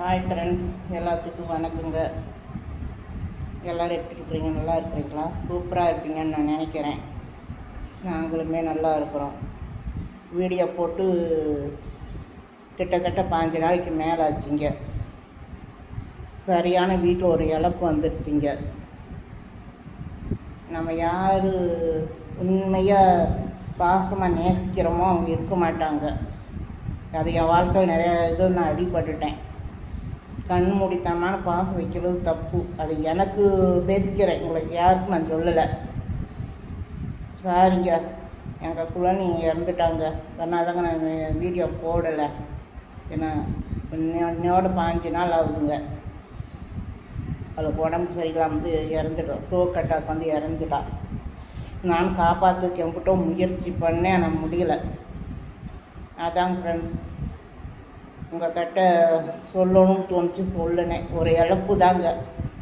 Hi friends, எல்லாத்துக்கும் வணக்கங்க. எல்லோரும் எப்படி இருக்கிறீங்க? நல்லா இருக்கிறீங்களா? சூப்பராக இருப்பீங்கன்னு நான் நினைக்கிறேன். நாங்களுமே நல்லா இருக்கிறோம். வீடியோ போட்டு கிட்டத்தட்ட 5 நாளைக்கு மேலே ஆச்சுங்க. சரியான வீட்டில் ஒரு இழப்பு வந்துடுச்சிங்க. நம்ம யார் உண்மையாக பாசமாக நேசிக்கிறோமோ அவங்க இருக்க மாட்டாங்க. அது என் வாழ்க்கையில் நிறைய இது நான் அடிபட்டுட்டேன். கண்மூடித்தனமான பாசம் வைக்கிறது தப்பு. அது எனக்கு பேசிக்கிறேன், உங்களுக்கு யாருக்கும் நான் சொல்லலை. சாரிங்க, எங்கள் குழந்தை இறந்துட்டாங்க. அதனாலதாங்க நான் வீடியோ போடலை. ஏன்னா இன்னோட 5 நாள் ஆகுதுங்க. அவளுக்கு உடம்பு சரியில்லாமல் வந்து இறந்துட்டோம். ஸ்ட்ரோக் அட்டாக் வந்து இறந்துட்டா. நான் காப்பாற்றுக்கு என்கிட்ட முயற்சி பண்ணேன், ஆனால் முடியலை. அதாங்க ஃப்ரெண்ட்ஸ், உங்கள்கிட்ட சொல்லணும்னு தோணுச்சு, சொல்லுனேன். ஒரு இழப்பு தாங்க.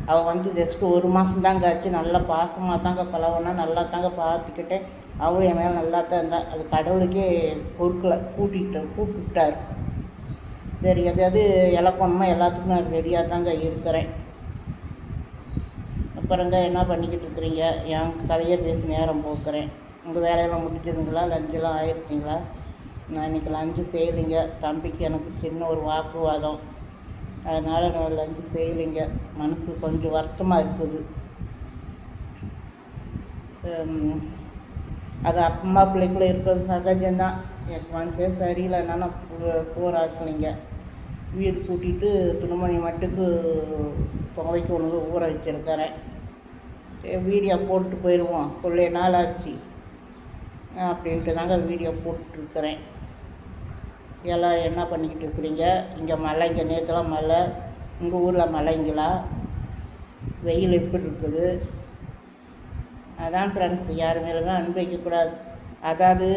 அவள் வந்து ஜஸ்ட்டு 1 மாதம் தாங்க ஆச்சு. நல்லா பாசமாக தாங்க பழகினா, நல்லா தாங்க பார்த்துக்கிட்டேன். அவளும் என் மேலே நல்லா தான் இருந்தா. அது கடவுளுக்கே பொறுக்கலை, கூப்பிட்டார். சரி, அதாவது இழக்கணுமா, எல்லாத்துக்கும் நான் ரெடியாக தாங்க இருக்கிறேன். அப்புறங்க என்ன பண்ணிக்கிட்டு இருக்கிறீங்க? என் கதையை பேசி நேரம் போக்குறேன். உங்கள் வேலையெல்லாம் முடிஞ்சதுங்களா? லஞ்செல்லாம் ஆயிடுச்சிங்களா? நான் இன்றைக்கி லஞ்சு செய்யலைங்க. தம்பிக்கு எனக்கு சின்ன ஒரு வாக்குவாதம், அதனால் நான் லஞ்சு செய்யலைங்க. மனசு கொஞ்சம் வருத்தமாக இருக்குது. அது அப்பா பிள்ளைக்குள்ளே இருக்கிறது சகஜம்தான். எனக்கு மனசே சரியில்லைன்னா நான் சோறாக்கலைங்க. வீடு கூட்டிகிட்டு துணிமணி மட்டுக்கு துவைக்க ஒன்று ஊற வச்சுருக்கிறேன். வீடியோ போட்டு போயிடுவோம், பிள்ளை நாள் ஆச்சு அப்படின்ட்டு தாங்க வீடியோ போட்டுருக்கிறேன். எல்லாம் என்ன பண்ணிக்கிட்டு இருக்கிறீங்க? இங்கே மழைங்க, நேற்றுலாம் மழை. உங்கள் ஊரில் மழைங்களா? வெயில் எப்படி இருக்குது? அதான் ஃப்ரெண்ட்ஸ், யார் மேலுமே அன்பு வைக்கக்கூடாது. அதாவது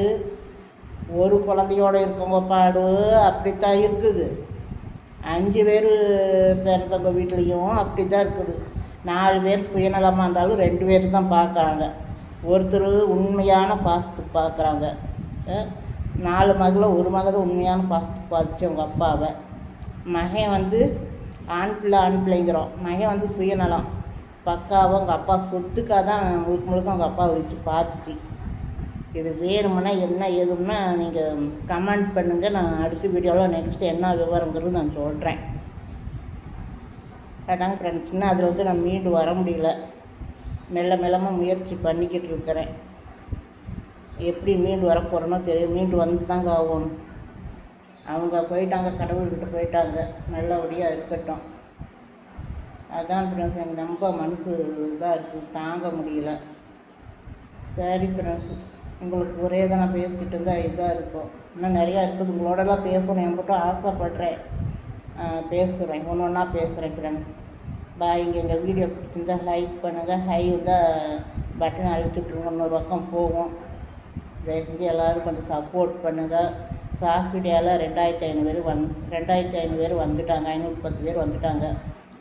ஒரு குழந்தையோடு இருக்கவங்க பாடு அப்படித்தான் இருக்குது. 5 பேர் பிறந்தவங்க வீட்லேயும் அப்படி தான் இருக்குது. 4 பேர் சுயநலமாக இருந்தாலும் 2 பேர் தான் பார்க்குறாங்க. ஒருத்தர் உண்மையான பாசத்துக்கு பார்க்குறாங்க. 4 மகளில் 1 மகள் உண்மையான பாசத்துக்கு பார்த்துச்சு அவங்க அப்பாவை. மகன் வந்து ஆண் பிள்ளைங்கிறோம். மகன் வந்து சுயநலம். பக்காவாக அவங்க அப்பா சொத்துக்காக தான் முழுக்க அவங்க அப்பா வச்சு பார்த்துச்சு. இது வேணுமுன்னா என்ன ஏதுன்னா நீங்கள் கமெண்ட் பண்ணுங்கள். நான் அடுத்த வீடியோவில் நெக்ஸ்ட்டு என்ன விவரங்கிறது நான் சொல்கிறேன். அதாங்க ஃப்ரெண்ட்ஸ், இன்னும் அதில் வந்து நான் மீண்டு வர முடியல. மெல்லமாக முயற்சி பண்ணிக்கிட்டு இருக்கிறேன். எப்படி மீண்டு வர போகிறேனோ தெரியும். மீண்டு வந்து தாங்க ஆகணும். அவங்க போயிட்டாங்க, கடவுள்கிட்ட போயிட்டாங்க. நல்லபடியாக இருக்கட்டும். அதான் ஃப்ரெண்ட்ஸ், எனக்கு ரொம்ப மனசு இதாக இருக்குது, தாங்க முடியல. சரி ஃப்ரெண்ட்ஸ், உங்களுக்கு ஒரே தான் நான் பேசிக்கிட்டு இருந்தால் இதாக இருக்கும். இன்னும் நிறையா இருக்குது. உங்களோடலாம் பேசணும் என்கிட்ட ஆசைப்படுறேன். பேசுகிறேன், ஒன்று ஒன்றா பேசுகிறேன் ஃப்ரெண்ட்ஸ். பாய். இங்கே எங்கள் வீடியோ பிடிச்சிருந்தால் லைக் பண்ணுங்கள். ஹை தான் பட்டன் அழுத்திட்டுருங்க, இன்னொரு பக்கம் போகும். தயவு செஞ்சு எல்லோரும் கொஞ்சம் சப்போர்ட் பண்ணுங்கள். சாஸ் வீடியோவில் 2500 பேர் வந்துட்டாங்க. 510 பேர் வந்துட்டாங்க.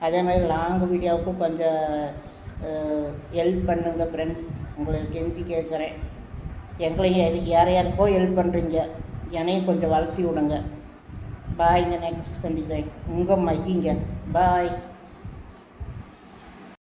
அதேமாதிரி லாங் வீடியோவுக்கும் கொஞ்சம் ஹெல்ப் பண்ணுங்கள் ஃப்ரெண்ட்ஸ். உங்களுக்கு கெஞ்சி கேட்குறேன். எங்களையும் யாருக்கோ ஹெல்ப் பண்ணுறீங்க, என்னையும் கொஞ்சம் வளர்த்தி விடுங்க. பாய். இந்த நெக்ஸ்ட் சந்திக்கிறேன். உங்கள் மைக்கிங்க. பாய்.